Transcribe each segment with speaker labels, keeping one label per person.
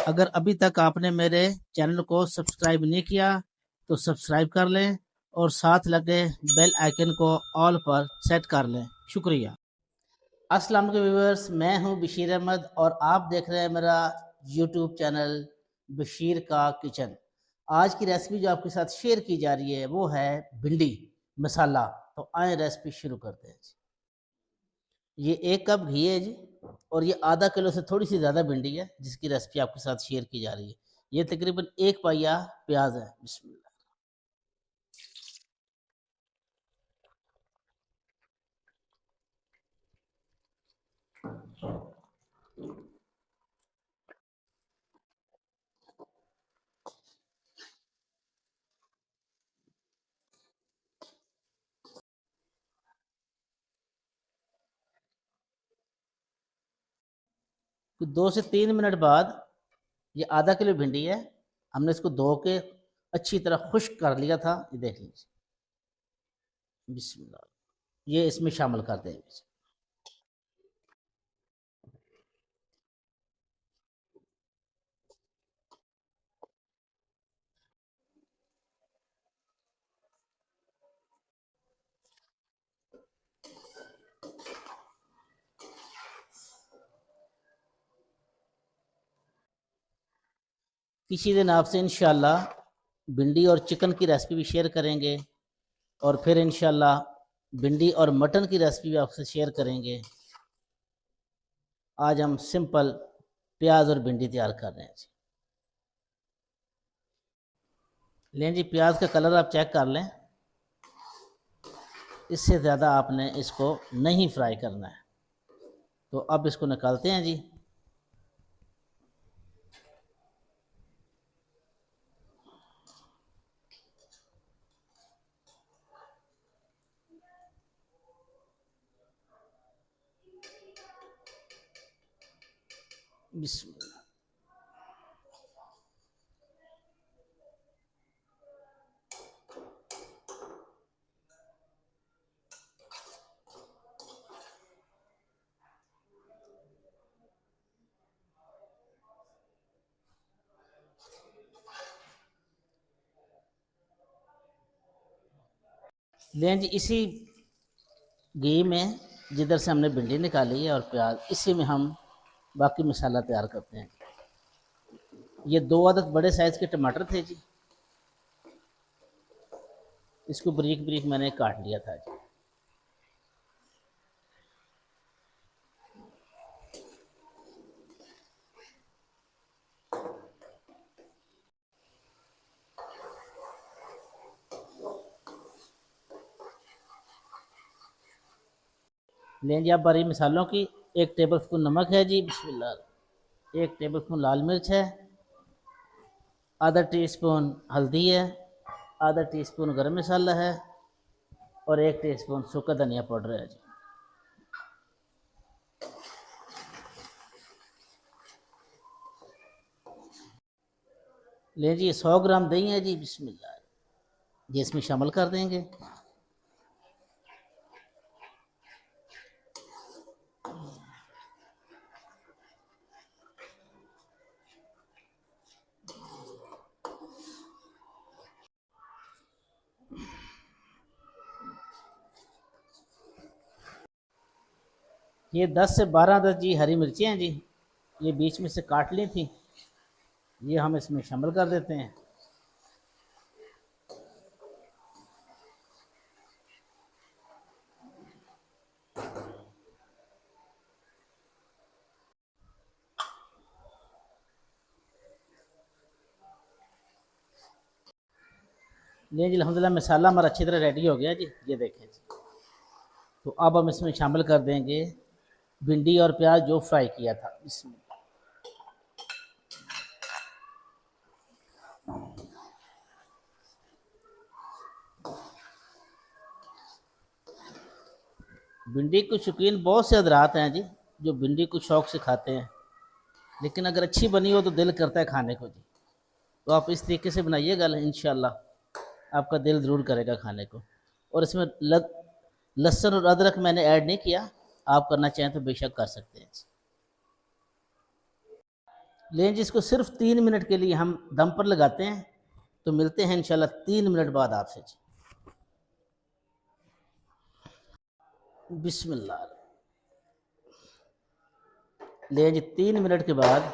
Speaker 1: अगर अभी तक आपने मेरे चैनल को सब्सक्राइब नहीं किया तो सब्सक्राइब कर लें और साथ लगे बेल आइकन को ऑल पर सेट कर लें। शुक्रिया। अस्सलाम वालेकुम व्यूअर्स, मैं हूं बशीर अहमद और आप देख रहे हैं मेरा यूट्यूब चैनल बशीर का किचन। आज की रेसिपी जो आपके साथ शेयर की जा रही है वो है भिंडी मसाला। तो आए रेसिपी शुरू करते हैं जी। ये 1 कप घी है जी और ये आधा किलो से थोड़ी सी ज़्यादा भिंडी है जिसकी रेसिपी आपके साथ शेयर की जा रही है। ये तकरीबन 1 पाइया प्याज है। बिस्मिल्लाह। तो 2 से 3 मिनट बाद ये आधा किलो भिंडी है, हमने इसको धो के अच्छी तरह खुश्क कर लिया था। ये देख लीजिए। बिस्मिल्लाह। ये इसमें शामिल कर देंगे। किसी दिन आपसे इंशाल्लाह भिंडी और चिकन की रेसिपी भी शेयर करेंगे और फिर इंशाल्लाह भिंडी और मटन की रेसिपी भी आपसे शेयर करेंगे। आज हम सिंपल प्याज और भिंडी तैयार कर रहे हैं जी। लें जी, प्याज का कलर आप चेक कर लें, इससे ज़्यादा आपने इसको नहीं फ्राई करना है। तो अब इसको निकालते हैं जी। बिस्मिल्लाह। लें जी, इसी घी में जिधर से हमने भिंडी निकाली है और प्याज, इसी में हम बाकी मसाला तैयार करते हैं। ये 2 अदद बड़े साइज़ के टमाटर थे जी, इसको बारीक बारीक मैंने काट लिया था जी। लें जी आप बारी मसालों की। 1 टेबल स्पून नमक है जी। बिस्मिल्लाह। 1 टेबल स्पून लाल मिर्च है, आधा टी स्पून हल्दी है, आधा टी स्पून गर्म मसाला है और 1 टी स्पून सूखा धनिया पाउडर है जी। लें जी, 100 ग्राम दही है जी। बिस्मिल्लाह। ये इसमें शामिल कर देंगे। ये 10 से 12 अदद जी हरी मिर्ची हैं जी, ये बीच में से काट ली थी, ये हम इसमें शामिल कर देते हैं। ले जी, अल्हम्दुलिल्लाह मसाला हमारा अच्छी तरह रेडी हो गया जी। ये देखें जी। तो अब हम इसमें शामिल कर देंगे भिंडी और प्याज जो फ्राई किया था। इसमें भिंडी के शौकीन बहुत से हजरात हैं जी जो भिंडी को शौक से खाते हैं, लेकिन अगर अच्छी बनी हो तो दिल करता है खाने को जी। तो आप इस तरीके से बनाइएगा, इंशाल्लाह आपका दिल ज़रूर करेगा खाने को। और इसमें लहसुन और अदरक मैंने ऐड नहीं किया, आप करना चाहें तो बेशक कर सकते हैं। लें जी, इसको सिर्फ 3 मिनट के लिए हम दम पर लगाते हैं। तो मिलते हैं इंशाल्लाह 3 मिनट बाद आपसे जी। बिस्मिल्लाह। लें जी, 3 मिनट के बाद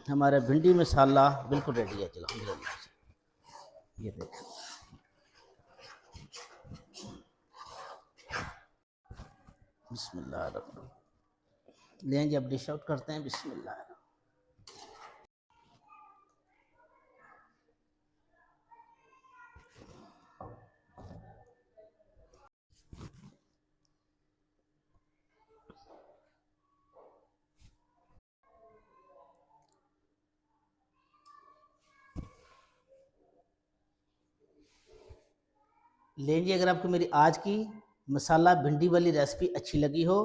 Speaker 1: हमारा भिंडी मसाला बिल्कुल रेडी है। चलो ये देखें, बिस्मिल्लाह। लें जी, अब डिश आउट करते हैं। बिस्मिल्लाह। लें जी, अगर आपको मेरी आज की मसाला भिंडी वाली रेसिपी अच्छी लगी हो,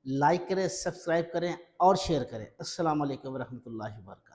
Speaker 1: लाइक करें, सब्सक्राइब करें और शेयर करें। अस्सलाम वालेकुम रहमतुल्लाहि व बरकातहू।